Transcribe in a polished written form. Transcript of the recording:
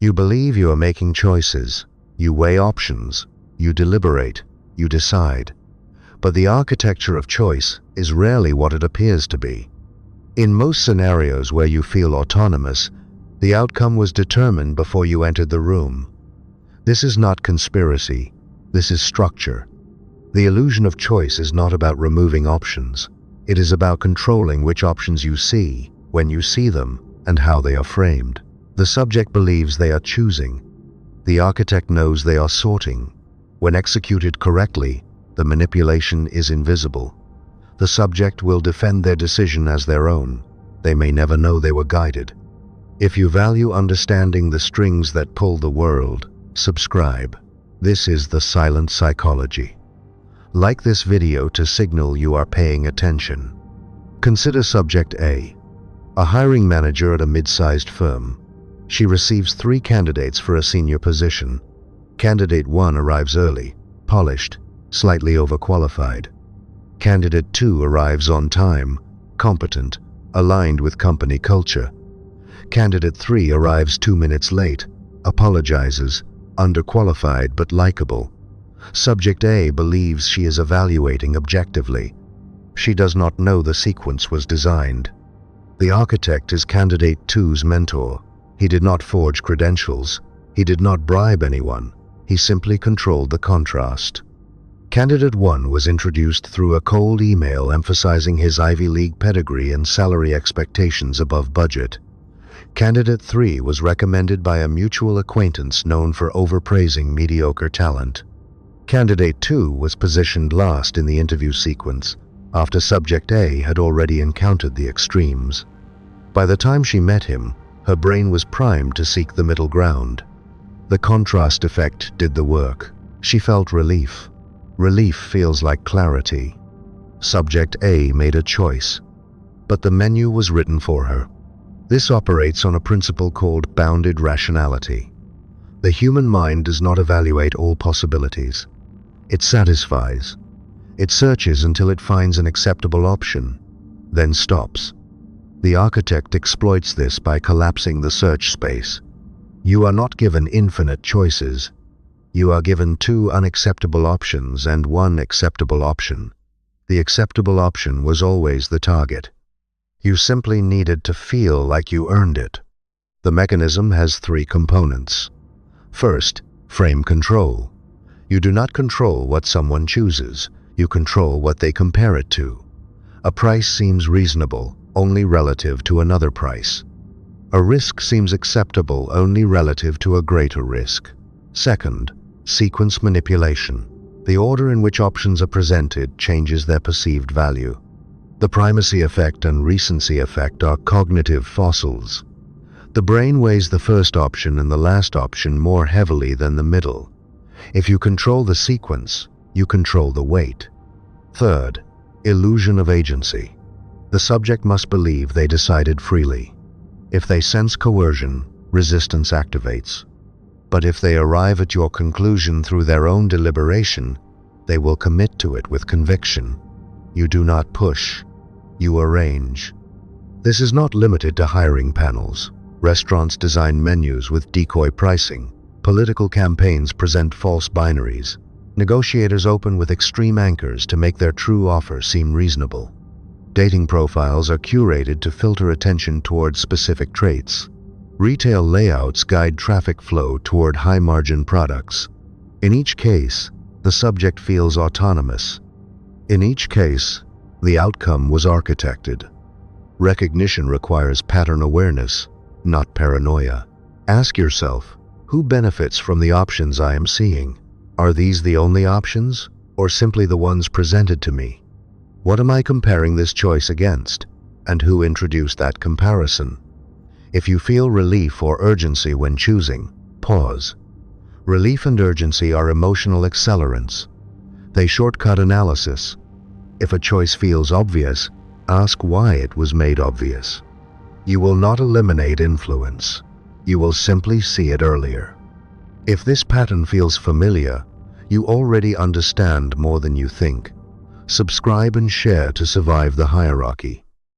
You believe you are making choices, you weigh options, you deliberate, you decide. But the architecture of choice is rarely what it appears to be. In most scenarios where you feel autonomous, the outcome was determined before you entered the room. This is not conspiracy, this is structure. The illusion of choice is not about removing options. It is about controlling which options you see, when you see them, and how they are framed. The subject believes they are choosing. The architect knows they are sorting. When executed correctly, the manipulation is invisible. The subject will defend their decision as their own. They may never know they were guided. If you value understanding the strings that pull the world, subscribe. This is the silent psychology. Like this video to signal you are paying attention. Consider subject A, a hiring manager at a mid-sized firm. She receives 3 candidates for a senior position. Candidate 1 arrives early, polished, slightly overqualified. Candidate 2 arrives on time, competent, aligned with company culture. Candidate 3 arrives 2 minutes late, apologizes, underqualified but likable. Subject A believes she is evaluating objectively. She does not know the sequence was designed. The architect is candidate 2's mentor. He did not forge credentials. He did not bribe anyone. He simply controlled the contrast. Candidate 1 was introduced through a cold email emphasizing his Ivy League pedigree and salary expectations above budget. Candidate 3 was recommended by a mutual acquaintance known for overpraising mediocre talent. Candidate 2 was positioned last in the interview sequence, after subject A had already encountered the extremes. By the time she met him, her brain was primed to seek the middle ground. The contrast effect did the work. She felt relief. Relief feels like clarity. Subject A made a choice, but the menu was written for her. This operates on a principle called bounded rationality. The human mind does not evaluate all possibilities. It satisfies. It searches until it finds an acceptable option, then stops. The architect exploits this by collapsing the search space. You are not given infinite choices. You are given 2 unacceptable options and 1 acceptable option. The acceptable option was always the target. You simply needed to feel like you earned it. The mechanism has 3 components. First, frame control. You do not control what someone chooses. You control what they compare it to. A price seems reasonable only relative to another price. A risk seems acceptable only relative to a greater risk. Second, sequence manipulation. The order in which options are presented changes their perceived value. The primacy effect and recency effect are cognitive fossils. The brain weighs the first option and the last option more heavily than the middle. If you control the sequence, you control the weight. Third, illusion of agency. The subject must believe they decided freely. If they sense coercion, resistance activates. But if they arrive at your conclusion through their own deliberation, they will commit to it with conviction. You do not push, you arrange. This is not limited to hiring panels. Restaurants design menus with decoy pricing. Political campaigns present false binaries. Negotiators open with extreme anchors to make their true offer seem reasonable. Dating profiles are curated to filter attention toward specific traits. Retail layouts guide traffic flow toward high-margin products. In each case, the subject feels autonomous. In each case, the outcome was architected. Recognition requires pattern awareness, not paranoia. Ask yourself, who benefits from the options I am seeing? Are these the only options, or simply the ones presented to me? What am I comparing this choice against, and who introduced that comparison? If you feel relief or urgency when choosing, pause. Relief and urgency are emotional accelerants. They shortcut analysis. If a choice feels obvious, ask why it was made obvious. You will not eliminate influence. You will simply see it earlier. If this pattern feels familiar, you already understand more than you think. Subscribe and share to survive the hierarchy.